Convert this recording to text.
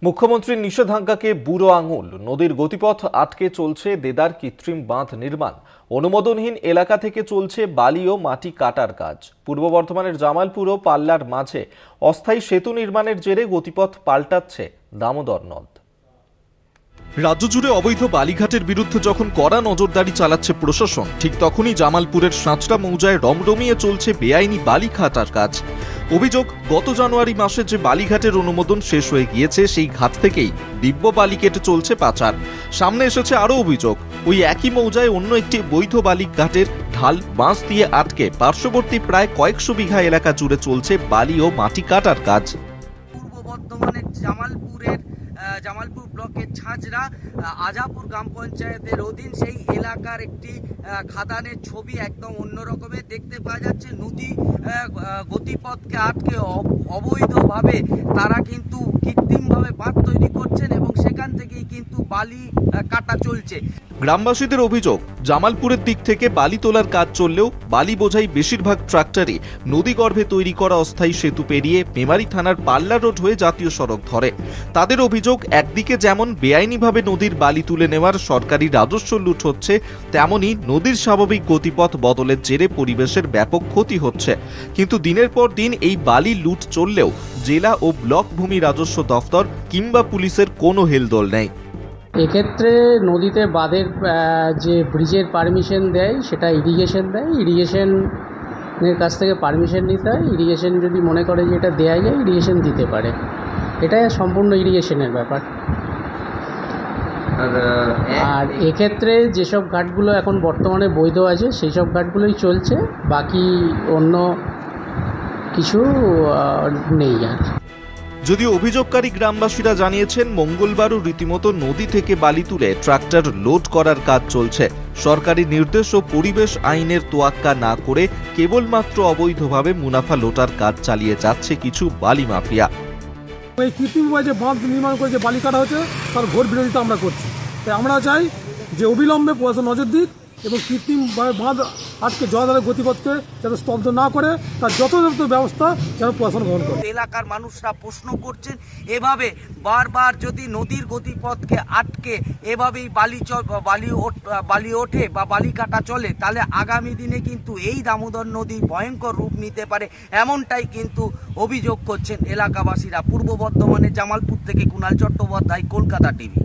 মুখ্যমন্ত্রীর নিষেধাজ্ঞাকে বুড়ো আঙুল। নদীর গতিপথ আটকে চলছে দেদার কৃত্রিম বাঁধ নির্মাণ। অনুমোদনহীন এলাকা থেকে চলছে বালি ও মাটি কাটার কাজ। পূর্ব বর্ধমানের জামালপুর ও পাল্লার মাঝে অস্থায়ী সেতু নির্মাণের জেরে গতিপথ পাল্টাচ্ছে দামোদর নদ। রাজ্য জুড়ে অবৈধ বালিঘাটের বিরুদ্ধে যখন কড়া নজরদারি চালাচ্ছে প্রশাসন, ঠিক তখনই জামালপুরের সাঁচড়া মৌজায় রমরমিয়ে চলছে বেআইনি বালি কাটার কাজ। অভিযোগ, গত জানুয়ারি মাসে যে বালিঘাটের অনুমোদন শেষ হয়ে গিয়েছে সেই ঘাট থেকেই দিব্য বালি কেটে চলছে পাচার। সামনে এসেছে আরও অভিযোগ, ওই একই মৌজায় অন্য একটি বৈধ বালি ঘাটের ঢাল বাঁশ দিয়ে আটকে পার্শ্ববর্তী প্রায় কয়েকশো বিঘা এলাকা জুড়ে চলছে বালি ও মাটি কাটার কাজ। পূর্ব বর্ধমানের জামালপুর ব্লকের ছাঁচড়া আজাপুর গ্রাম পঞ্চায়েতের অধীন সেই এলাকার একটি খাদানের ছবি একদম অন্য রকমের দেখতে পাওয়া যাচ্ছে। নদী গতিপথকে আটকে অবৈধভাবে তারা কিন্তু কৃত্রিমভাবে বাঁধ তৈরি করছেন এবং সেখান থেকেই কিন্তু বালি কাটা চলছে। গ্রামবাসীদের অভিযোগ, জামালপুরের দিক থেকে বালি তোলার কাজ চললেও বালি বোঝাই বেশিরভাগ ট্রাক্টরই নদীগর্ভে তৈরি করা অস্থায়ী সেতু পেরিয়ে মেমারি থানার পাল্লা রোড হয়ে জাতীয় সড়ক ধরে। তাদের অভিযোগ, একদিকে যেমন বেআইনিভাবে নদীর বালি তুলে নেওয়ার সরকারি রাজস্ব লুট হচ্ছে, তেমনি নদীর স্বাভাবিক গতিপথ বদলের জেরে পরিবেশের ব্যাপক ক্ষতি হচ্ছে। কিন্তু দিনের পর দিন এই বালি লুট চললেও জেলা ও ব্লক ভূমি রাজস্ব দফতর কিংবা পুলিশের কোনো হেলদোল নেই। এক্ষেত্রে নদীতে বাঁধের যে ব্রিজের পারমিশন দেয় সেটা ইরিগেশন দেয়, ইরিগেশনের কাছ থেকে পারমিশন নিতে হয়। ইরিগেশন যদি মনে করে যে এটা দেওয়া যায়, ইরিগেশন দিতে পারে। এটা সম্পূর্ণ ইরিগেশনের ব্যাপার। আর এক্ষেত্রে যেসব ঘাটগুলো এখন বর্তমানে বৈধ আছে সেই সব ঘাটগুলোই চলছে, বাকি অন্য কিছু নেই আর। যদিও অভিযোগকারী গ্রামবাসীরা জানিয়েছেন, মঙ্গলবারও রীতিমতো নদী থেকে বালি তুলে ট্রাক্টর লোড করার কাজ চলছে। সরকারি নির্দেশ ও পরিবেশ আইনের তোয়াক্কা না করে কেবলমাত্র অবৈধভাবে মুনাফা লোটার কাজ চালিয়ে যাচ্ছে কিছু বালি মাফিয়া। এই কৃত্রিমভাবে যে বাঁধ নির্মাণ করে যে বালি কাটা হচ্ছে তার ঘোর বিরোধিতা আমরা করছি। তাই আমরা চাই যে অবিলম্বে প্রশাসন নজর দিক এবং কৃত্রিমভাবে বাঁধ আটকে জলাধারের গতিপথকে যাতে স্তব্ধ না করে তার যথাযথ ব্যবস্থা যেন প্রশাসন গ্রহণ করে। এলাকার মানুষরা প্রশ্ন করছেন, এভাবে বারবার যদি নদীর গতিপথকে আটকে এভাবেই বালি ওঠে বা বালি কাটা চলে, তাহলে আগামী দিনে কিন্তু এই দামোদর নদী ভয়ঙ্কর রূপ নিতে পারে, এমনটাই কিন্তু অভিযোগ করছেন এলাকাবাসীরা। পূর্ব বর্ধমানের জামালপুর থেকে কুণাল চট্টোপাধ্যায়, কলকাতা টিভি।